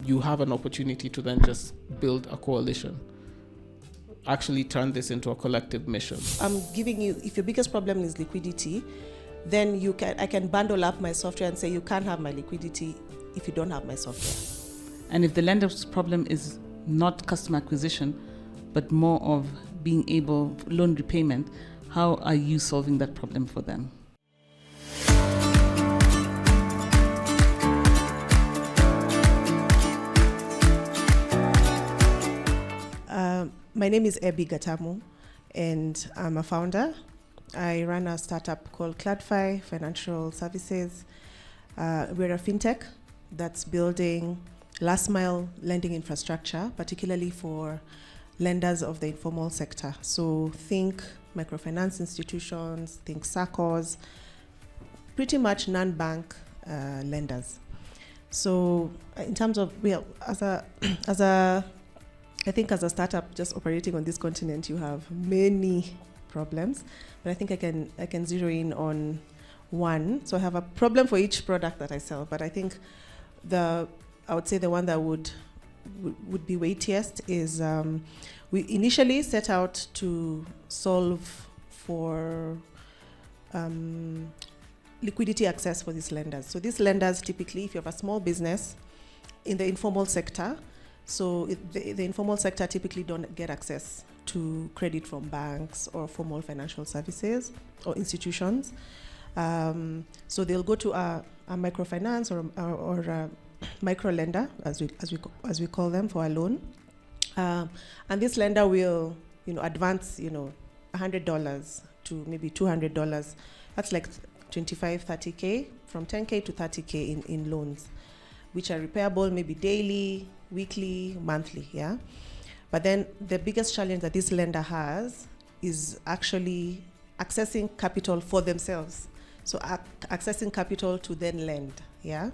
you have an opportunity to then just build a coalition, actually turn this into a collective mission. I'm giving you, if your biggest problem is liquidity, then I can bundle up my software and say you can't have my liquidity if you don't have my software. And if the lender's problem is not customer acquisition, but more of being able, loan repayment, how are you solving that problem for them? My name is Ebby Gatamu, and I'm a founder. I run a startup called Cladfy Financial Services. We're a fintech that's building last mile lending infrastructure, particularly for lenders of the informal sector. So think microfinance institutions, think SACCOs, pretty much non-bank lenders. So in terms of, I think as a startup just operating on this continent, you have many problems, but I think I can zero in on one. So I have a problem for each product that I sell, but I think I would say the one that would be weightiest is we initially set out to solve for liquidity access for these lenders. So these lenders, typically, if you have a small business in the informal sector, so the informal sector typically don't get access to credit from banks or formal financial services or institutions. So they'll go to a microfinance or a micro lender, as we call them, for a loan. And this lender will, advance, $100 to maybe $200. That's like 25, 30K, from 10K to 30K in loans, which are repayable maybe daily, weekly, monthly, yeah? But then the biggest challenge that this lender has is actually accessing capital for themselves. So accessing capital to then lend, yeah?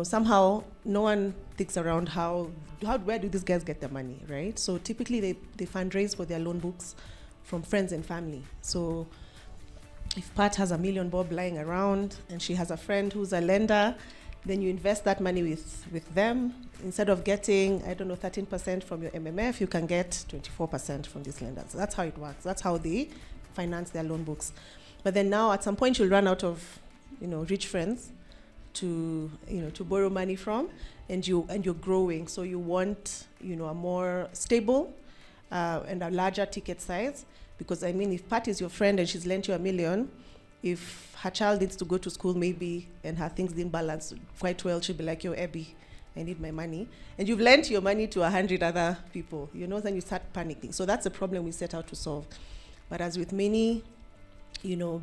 Somehow no one thinks around where do these guys get their money, right? So typically they fundraise for their loan books from friends and family. So if Pat has $1 million bob lying around and she has a friend who's a lender, then you invest that money with them. Instead of getting, 13% from your MMF, you can get 24% from these lenders. So that's how it works. That's how they finance their loan books. But then now at some point you'll run out of, rich friends to borrow money from, and you're growing. So you want, a more stable and a larger ticket size. Because if Pat is your friend and she's lent you $1 million, if her child needs to go to school maybe and her things didn't balance quite well, she'll be like, yo, Ebby, I need my money. And you've lent your money to 100 other people, then you start panicking. So that's the problem we set out to solve. But as with many,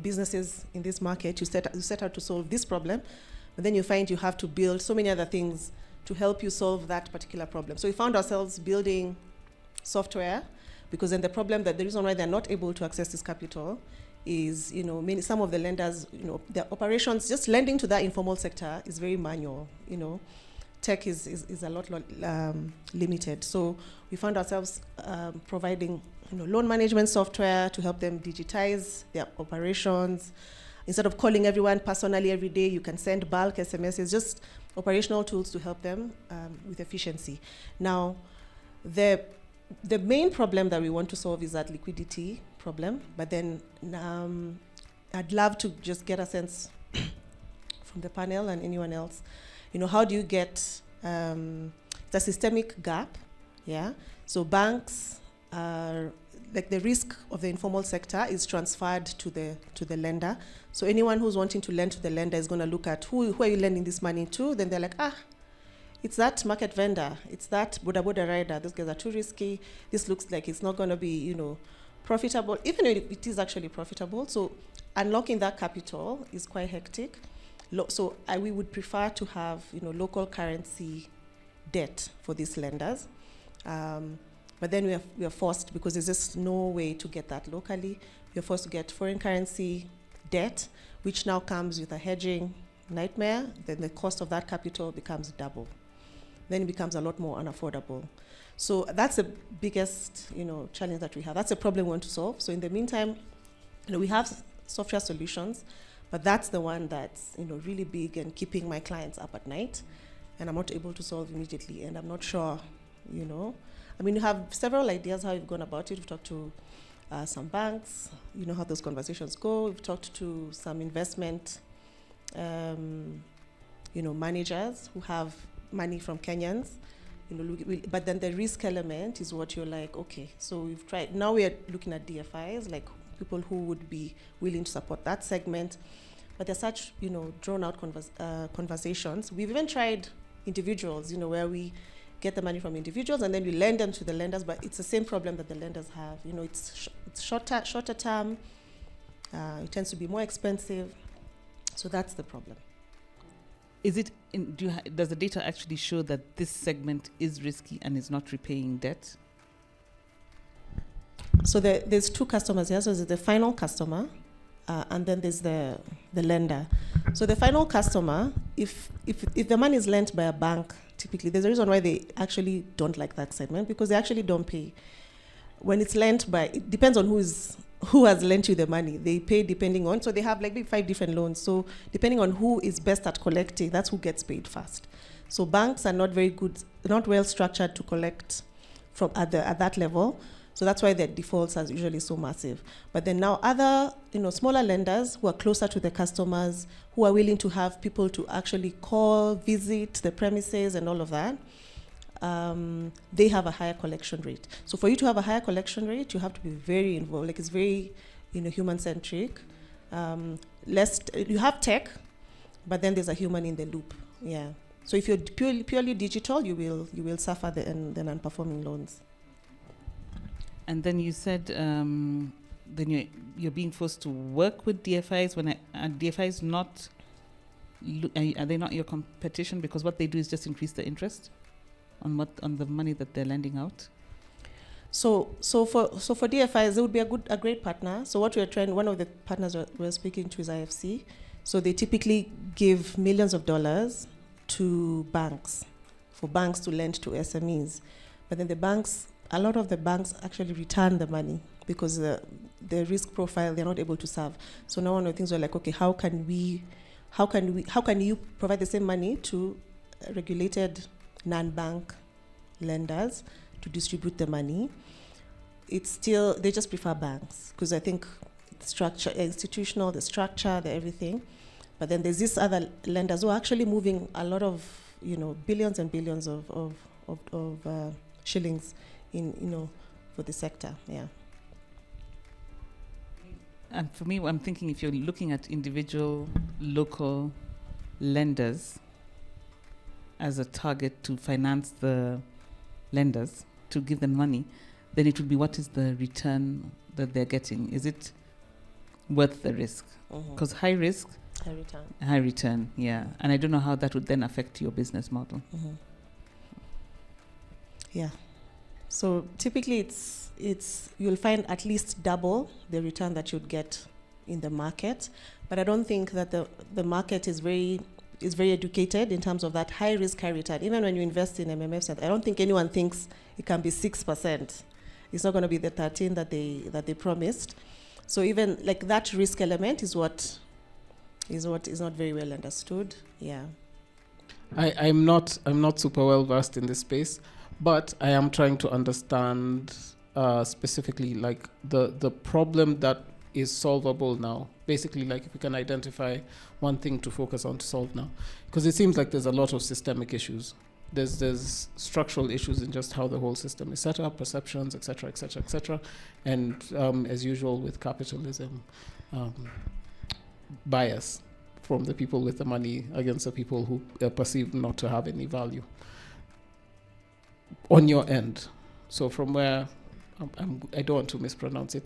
businesses in this market, you set out to solve this problem, but then you find you have to build so many other things to help you solve that particular problem. So we found ourselves building software, because then the reason why they're not able to access this capital is, some of the lenders, their operations, just lending to that informal sector is very manual, Tech is a lot limited. So we found ourselves providing, loan management software to help them digitize their operations. Instead of calling everyone personally every day, you can send bulk SMSs, just operational tools to help them with efficiency. Now, the main problem that we want to solve is that liquidity problem, but then I'd love to just get a sense from the panel and anyone else, how do you get the systemic gap, yeah? So banks are, like, the risk of the informal sector is transferred to the lender. So anyone who's wanting to lend to the lender is going to look at who are you lending this money to, then they're like, it's that market vendor, it's that Boda Boda rider, those guys are too risky, this looks like it's not going to be, profitable, even if it is actually profitable. So unlocking that capital is quite hectic. So we would prefer to have, local currency debt for these lenders. But then we are forced, because there's just no way to get that locally. We're forced to get foreign currency debt, which now comes with a hedging nightmare. Then the cost of that capital becomes double. Then it becomes a lot more unaffordable. So that's the biggest, challenge that we have. That's a problem we want to solve. So in the meantime, we have software solutions, but that's the one that's, really big and keeping my clients up at night. and I'm not able to solve immediately, and I'm not sure, I mean, you have several ideas how you've gone about it. We've talked to some banks, how those conversations go. We've talked to some investment, managers who have money from Kenyans. But then the risk element is what you're like, okay, so we've tried. Now we are looking at DFIs, like people who would be willing to support that segment. But there's such, drawn out conversations. We've even tried individuals, where we get the money from individuals and then we lend them to the lenders, but it's the same problem that the lenders have. It's shorter term. It tends to be more expensive. So that's the problem. Is it? Does the data actually show that this segment is risky and is not repaying debt? So there's two customers here. So there's the final customer, and then there's the lender. So the final customer, if the money is lent by a bank, typically there's a reason why they actually don't like that segment, because they actually don't pay. When it's lent by, it depends on who has lent you the money. They pay depending on, so they have like maybe 5 different loans. So depending on who is best at collecting, that's who gets paid first. So banks are not very good, not well structured to collect from at that level. So that's why their defaults are usually so massive. But then now other, smaller lenders who are closer to the customers, who are willing to have people to actually call, visit the premises and all of that, they have a higher collection rate. So for you to have a higher collection rate, you have to be very involved. Like, it's very, human-centric. You have tech, but then there's a human in the loop. Yeah. So if you're purely digital, you will suffer the non-performing loans. And then you said then you're being forced to work with DFIs. Are DFIs not? Are they not your competition? Because what they do is just increase the interest on the money that they're lending out. So for DFIs, they would be a great partner. So what we're trying, one of the partners we're speaking to is IFC. So they typically give millions of dollars to banks, for banks to lend to SMEs. But then a lot of the banks actually return the money because the risk profile they're not able to serve. So now one of the things we're like, okay, how can you provide the same money to regulated non-bank lenders to distribute the money? It's still, they just prefer banks because I think structure, institutional, the structure, the everything. But then there's these other lenders who are actually moving a lot of, billions and billions of shillings in, for the sector. Yeah. And for me, I'm thinking if you're looking at individual local lenders as a target to finance the lenders, to give them money, then it would be, what is the return that they're getting? Is it worth the risk? Because high risk, high return, yeah. And I don't know how that would then affect your business model. Yeah. So typically it's you'll find at least double the return that you'd get in the market. But I don't think that the market is very educated in terms of that high risk, high return. Even when you invest in MMFs, I don't think anyone thinks it can be 6%. It's not going to be the 13 that they promised. So even like that risk element is what is not very well understood. Yeah. I'm not super well versed in this space, but I am trying to understand specifically like the problem that is solvable now. Basically, like if we can identify one thing to focus on to solve now, because it seems like there's a lot of systemic issues. There's structural issues in just how the whole system is set up, perceptions, et cetera, and as usual with capitalism, bias from the people with the money against the people who are perceived not to have any value on your end. So from where I don't want to mispronounce it,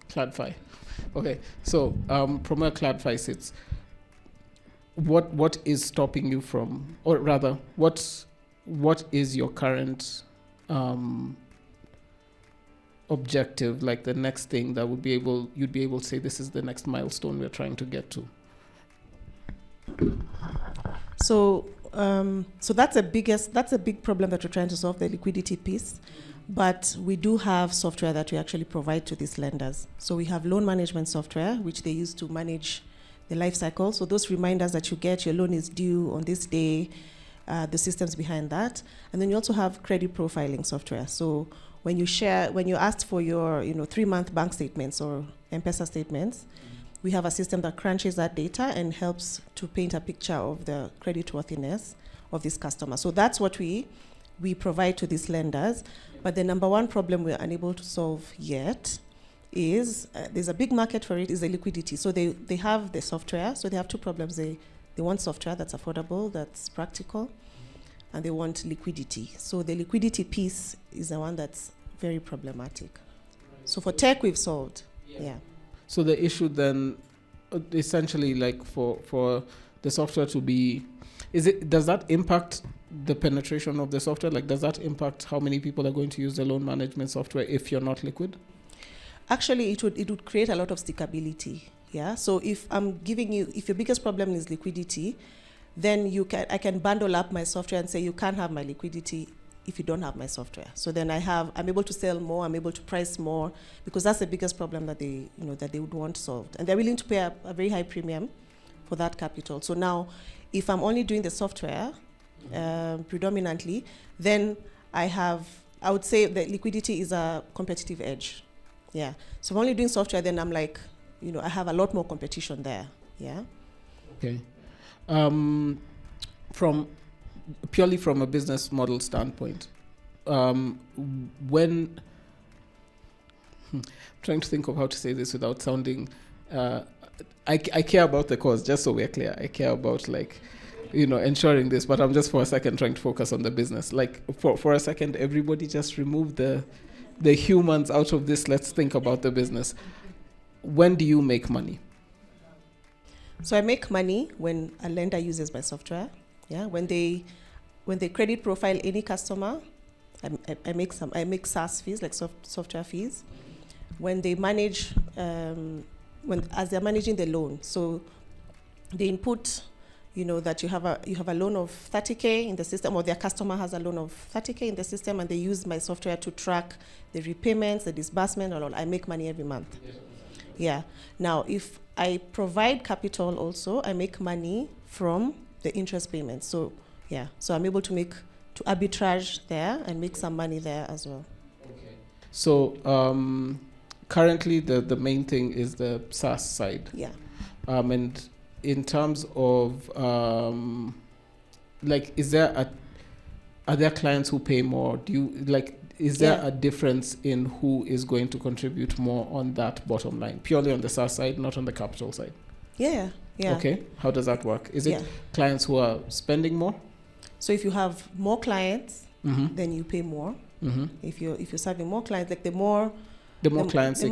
Cladfy. Okay, so from where Cladfy sits, what is stopping you from, or rather, what is your current objective, like the next thing that you'd be able to say this is the next milestone we're trying to get to? So that's a big problem that we're trying to solve, the liquidity piece. But we do have software that we actually provide to these lenders. So we have loan management software, which they use to manage the life cycle. So those reminders that you get, your loan is due on this day, the systems behind that. And then you also have credit profiling software. So when you asked for your 3-month bank statements or M-Pesa statements, we have a system that crunches that data and helps to paint a picture of the creditworthiness of this customer. So that's what we provide to these lenders. But the number one problem we're unable to solve yet is there's a big market for it, is the liquidity. So they have the software. So they have two problems. They want software that's affordable, that's practical, and they want liquidity. So the liquidity piece is the one that's very problematic. So for tech, we've solved. Yeah. So the issue then, essentially, like for the software to be, does that impact the penetration of the software? Like, does that impact how many people are going to use the loan management software if you're not liquid? Actually, it would create a lot of stickability. Yeah. So if your biggest problem is liquidity, then I can bundle up my software and say you can't have my liquidity if you don't have my software. So then I'm able to sell more, I'm able to price more, because that's the biggest problem that they would want solved. And they're willing to pay a very high premium for that capital. So now, if I'm only doing the software predominantly, then I would say that liquidity is a competitive edge. Yeah. So if I'm only doing software, then I'm like, I have a lot more competition there. Yeah. Okay. Purely from a business model standpoint, trying to think of how to say this without sounding, I care about the cause, just so we're clear. I care about ensuring this, but I'm just for a second trying to focus on the business. Like for a second, everybody just remove the humans out of this. Let's think about the business. When do you make money? So I make money when a lender uses my software. Yeah, when they credit profile any customer, I make SaaS fees, like software fees. When they manage, as they're managing the loan, so they input, that you have a loan of 30K in the system, or their customer has a loan of 30K in the system, and they use my software to track the repayments, the disbursement, or all. I make money every month. Yeah. Now, if I provide capital also, I make money from the interest payments. So yeah, so I'm able to arbitrage there and make some money there as well. Okay. So currently the main thing is the SaaS side. Yeah. And in terms of are there clients who pay more? Is there a difference in who is going to contribute more on that bottom line? Purely on the SaaS side, not on the capital side? Yeah. Yeah. Okay. How does that work? Is it clients who are spending more? So if you have more clients, then you pay more. Mm-hmm. If you're serving more clients, like the more clients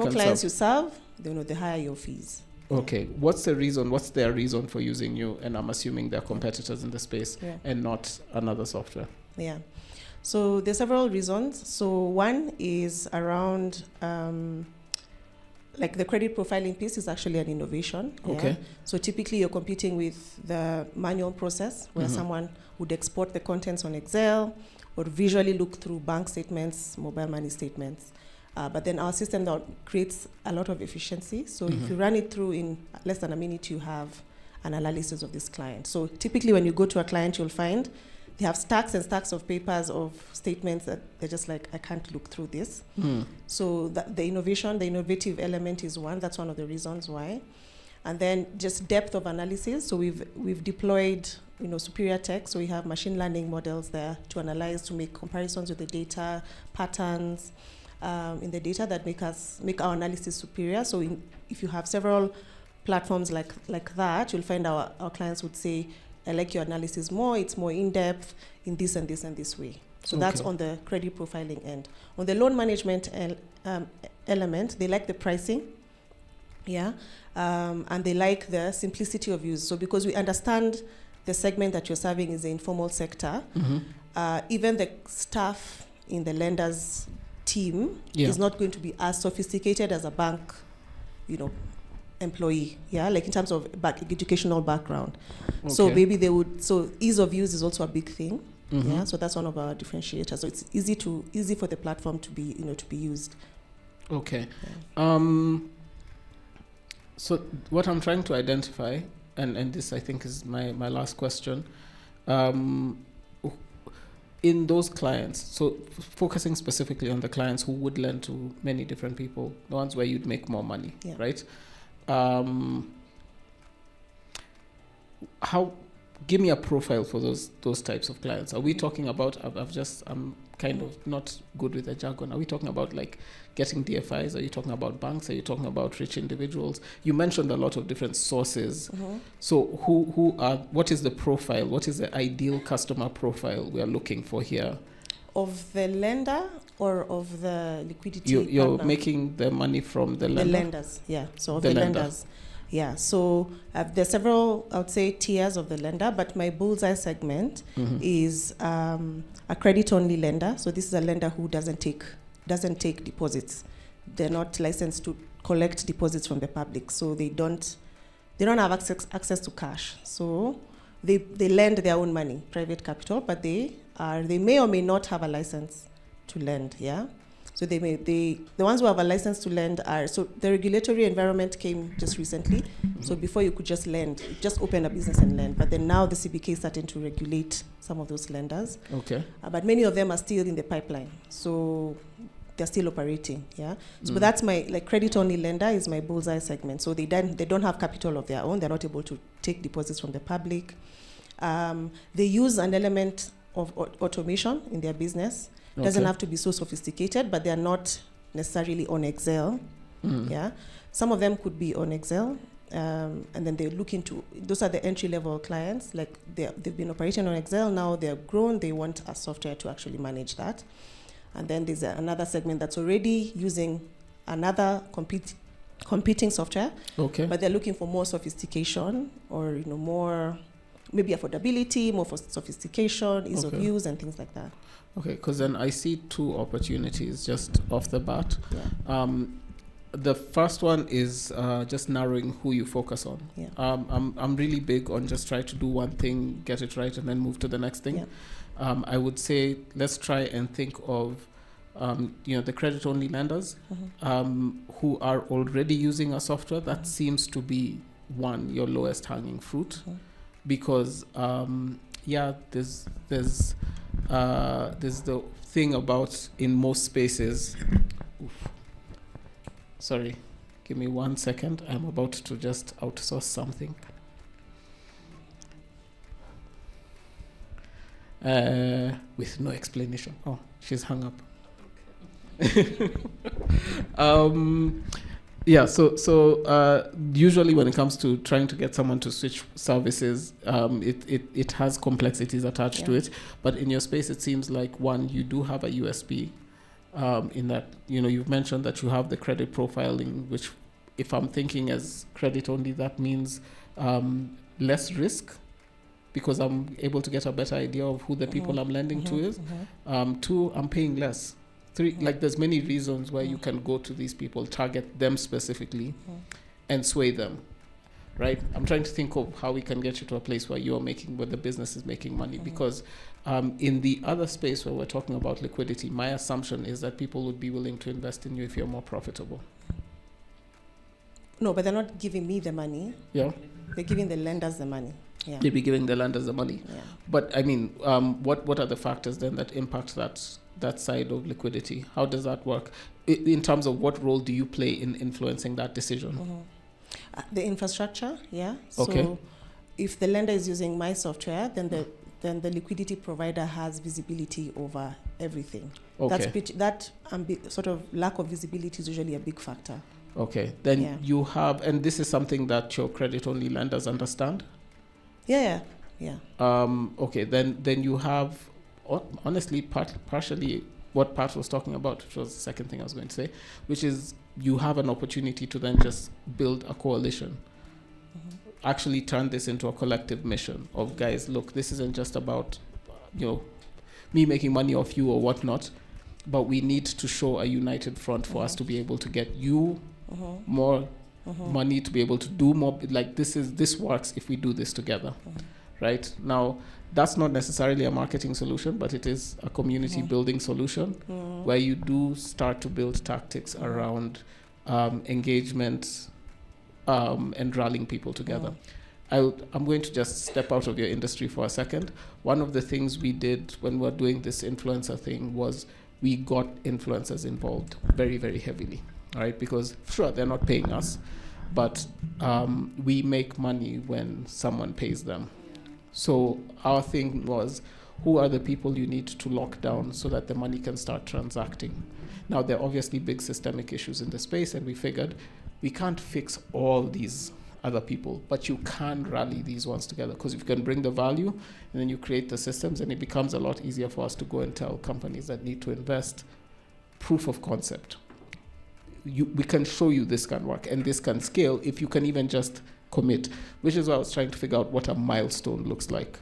you serve, the higher your fees. Okay. What's their reason for using you? And I'm assuming they're competitors in the space and not another software. Yeah. So there's several reasons. So one is around the credit profiling piece is actually an innovation. Okay. Yeah? So typically you're competing with the manual process where someone would export the contents on Excel or visually look through bank statements, mobile money statements. But then our system now creates a lot of efficiency. So if you run it through in less than a minute, you have an analysis of this client. So typically when you go to a client, you'll find they have stacks and stacks of papers of statements that they're just like, I can't look through this. So the innovative element is one. That's one of the reasons why. And then just depth of analysis. So we've deployed superior tech. So we have machine learning models there to analyze, to make comparisons with the data, patterns in the data that make our analysis superior. So if you have several platforms like that, you'll find our clients would say, I like your analysis more, it's more in-depth in this and this and this way. So that's on the credit profiling end. On the loan management element, they like the pricing, and they like the simplicity of use. So because we understand the segment that you're serving is the informal sector, even the staff in the lender's team is not going to be as sophisticated as a bank, employee, like in terms of educational background. Okay. So maybe so ease of use is also a big thing. So that's one of our differentiators. So it's easy for the platform to be used. Okay. So what I'm trying to identify, and this I think is my last question, um, in those clients, so focusing specifically on the clients who would lend to many different people, the ones where you'd make more money, Yeah. right? How? Give me a profile for those types of clients. Are we talking about? I'm kind of not good with the jargon. Are we talking about like getting DFIs? Are you talking about banks? Are you talking about rich individuals? You mentioned a lot of different sources. So who are? What is the profile? What is the ideal customer profile we are looking for here? Of the lender or of the liquidity You're partner? making the money from the lender? The lenders, yeah. So of The the lender. lenders. Yeah, so there's several, I would say, tiers of the lender, but my bullseye segment is a credit-only lender. So this is a lender who doesn't take deposits. They're not licensed to collect deposits from the public, so they don't have access to cash. So they lend their own money, private capital, but they may or may not have a license to lend. Yeah. So the ones who have a license to lend so the regulatory environment came just recently. So before you could just lend, just open a business and lend. But then now the CBK is starting to regulate some of those lenders. Okay. But many of them are still in the pipeline. So they're still operating. Yeah. So but that's my credit only lender is my bullseye segment. So they don't have capital of their own. They're not able to take deposits from the public. They use an element of automation in their business. Doesn't have to be so sophisticated, but they are not necessarily on Excel. Yeah, some of them could be on Excel, and then they look into. Those are the entry level clients. Like they've been operating on Excel, now they're grown. They want a software to actually manage that. And then there's another segment that's already using another competing software. Okay. But they're looking for more sophistication, or more maybe affordability, more for sophistication, ease of use, and things like that. Okay, because then I see two opportunities just off the bat. Yeah. The first one is just narrowing who you focus on. Yeah. I'm really big on just try to do one thing, get it right, and then move to the next thing. Yeah. I would say let's try and think of the credit-only lenders who are already using a software that seems to be your lowest hanging fruit, because there's the thing about in most spaces. Sorry, give me 1 second. I'm about to just outsource something. With no explanation. Oh, she's hung up. So usually when it comes to trying to get someone to switch services, it has complexities attached to it. But in your space, it seems like you do have a USP in that, you've mentioned that you have the credit profiling, which if I'm thinking as credit only, that means less risk, because I'm able to get a better idea of who the people I'm lending to is. 2, I'm paying less. 3, there's many reasons why you can go to these people, target them specifically, and sway them, right? I'm trying to think of how we can get you to a place where where the business is making money, because in the other space where we're talking about liquidity, my assumption is that people would be willing to invest in you if you're more profitable. No, but they're not giving me the money. Yeah. They're giving the lenders the money. Yeah. They'll be giving the lenders the money. Yeah. But I mean, what are the factors then that impact that side of liquidity? How does that work? In terms of what role do you play in influencing that decision? The infrastructure, yeah. So if the lender is using my software, then the liquidity provider has visibility over everything. Okay. That sort of lack of visibility is usually a big factor. Okay. Then you have, and this is something that your credit-only lenders understand? Yeah. Okay. Then you have, honestly, partially what Pat was talking about, which was the second thing I was going to say, which is you have an opportunity to then just build a coalition. Actually turn this into a collective mission of, guys, look, this isn't just about me making money off you or whatnot, but we need to show a united front for us to be able to get you more money, to be able to do more. Like this works if we do this together. Right now, that's not necessarily a marketing solution, but it is a community building solution where you do start to build tactics around engagement, and rallying people together. I'm going to just step out of your industry for a second. One of the things we did when we were doing this influencer thing was we got influencers involved very, very heavily, all right? Because sure, they're not paying us, but we make money when someone pays them. So our thing was, who are the people you need to lock down so that the money can start transacting? Now, there are obviously big systemic issues in the space, and we figured we can't fix all these other people, but you can rally these ones together, because if you can bring the value and then you create the systems, and it becomes a lot easier for us to go and tell companies that need to invest proof of concept. We can show you this can work and this can scale if you can even just commit, which is why I was trying to figure out what a milestone looks like.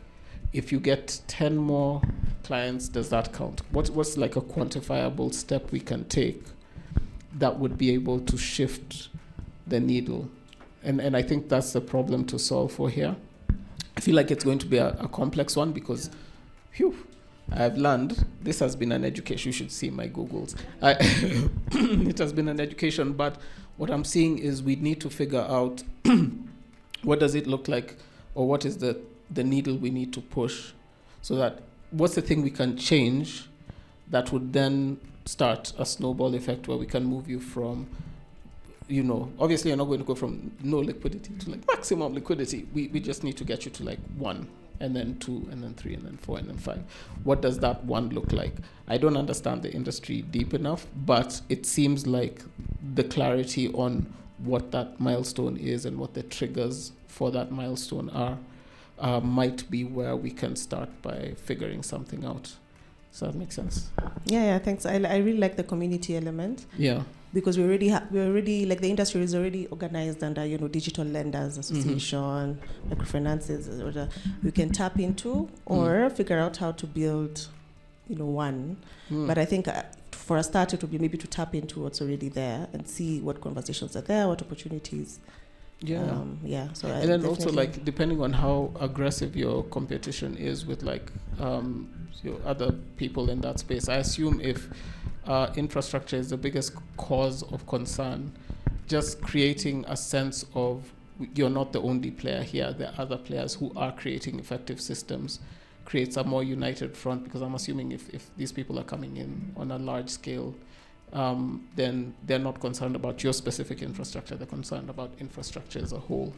If you get 10 more clients, does that count? What's like a quantifiable step we can take that would be able to shift the needle? And I think that's the problem to solve for here. I feel like it's going to be a complex one because, I've learned, this has been an education. You should see my Googles. It has been an education, but what I'm seeing is we need to figure out what does it look like, or what is the needle we need to push, so that what's the thing we can change that would then start a snowball effect where we can move you from, obviously you're not going to go from no liquidity to like maximum liquidity. We just need to get you to like 1, and then 2, and then 3, and then 4, and then 5. What does that 1 look like? I don't understand the industry deep enough, but it seems like the clarity on what that milestone is and what the triggers for that milestone are might be where we can start by figuring something out. Does that make sense? Yeah, thanks. I really like the community element. Yeah. Because we already like the industry is already organized under Digital Lenders Association, microfinances, we can tap into or figure out how to build, one. But I think for a start it would be maybe to tap into what's already there and see what conversations are there, what opportunities. So and then also like depending on how aggressive your competition is with like your other people in that space. I assume if infrastructure is the biggest cause of concern, just creating a sense of you're not the only player here, there are other players who are creating effective systems, creates a more united front, because I'm assuming if these people are coming in on a large scale, then they're not concerned about your specific infrastructure, they're concerned about infrastructure as a whole.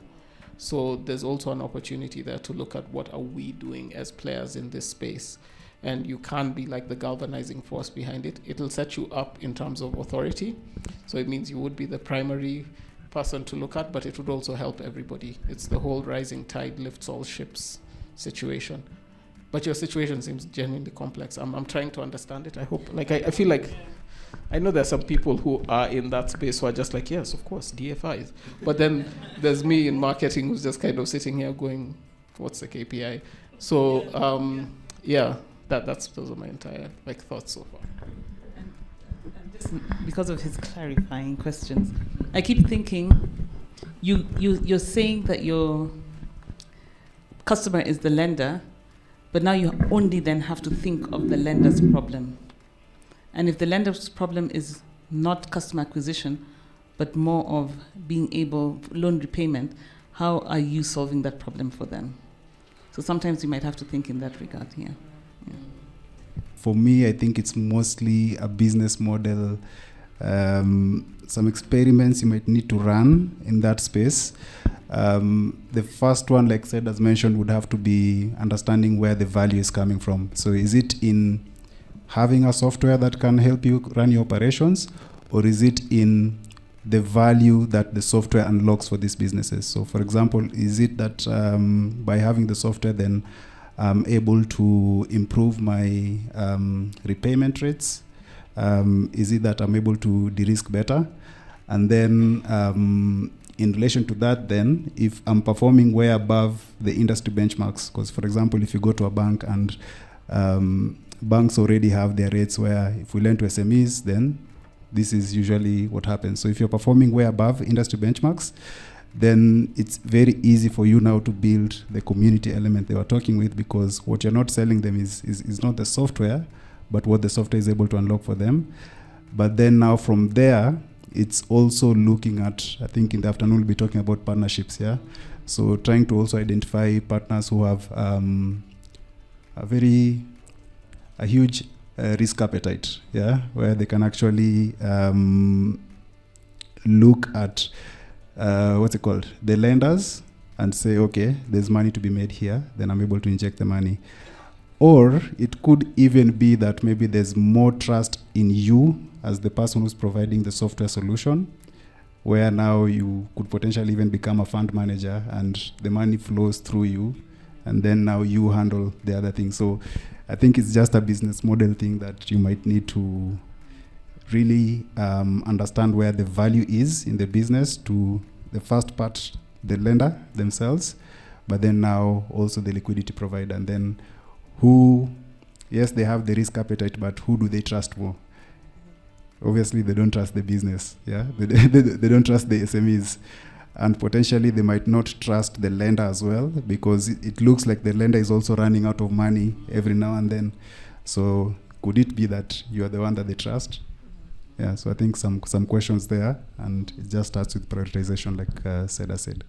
So there's also an opportunity there to look at what are we doing as players in this space. And you can't be like the galvanizing force behind it. It'll set you up in terms of authority. So it means you would be the primary person to look at, but it would also help everybody. It's the whole rising tide lifts all ships situation. But your situation seems genuinely complex. I'm trying to understand it. I hope, I feel like, I know there's some people who are in that space who are just like, yes, of course, DFIs. But then there's me in marketing who's just kind of sitting here going, what's the KPI? So, those are my entire thoughts so far. And just because of his clarifying questions, I keep thinking, you're saying that your customer is the lender, but now you only then have to think of the lender's problem. And if the lender's problem is not customer acquisition, but more of being able, loan repayment, how are you solving that problem for them? So sometimes you might have to think in that regard here. Yeah. For me, I think it's mostly a business model, some experiments you might need to run in that space. The first one, like said, as mentioned, would have to be understanding where the value is coming from. So is it in having a software that can help you run your operations, or is it in the value that the software unlocks for these businesses? So for example, is it that by having the software then I'm able to improve my repayment rates? Is it that I'm able to de-risk better? And then in relation to that then, if I'm performing way above the industry benchmarks, because for example, if you go to a bank and banks already have their rates where if we lend to SMEs, then this is usually what happens. So if you're performing way above industry benchmarks, then it's very easy for you now to build the community element they were talking with, because what you're not selling them is not the software, but what the software is able to unlock for them. But then now from there, it's also looking at, I think in the afternoon we'll be talking about partnerships, yeah? So trying to also identify partners who have a huge risk appetite, yeah? Where they can actually look at, the lenders and say, okay, there's money to be made here, then I'm able to inject the money. Or it could even be that maybe there's more trust in you as the person who's providing the software solution, where now you could potentially even become a fund manager and the money flows through you, and then now you handle the other thing. So I think it's just a business model thing that you might need to really understand where the value is in the business, to the first part, the lender themselves, but then now also the liquidity provider, and then who, yes, they have the risk appetite, but who do they trust more? Obviously, they don't trust the business, yeah? They don't trust the SMEs. And potentially, they might not trust the lender as well, because it looks like the lender is also running out of money every now and then. So could it be that you are the one that they trust? Yeah, so I think some questions there, and it just starts with prioritization, like Seda said.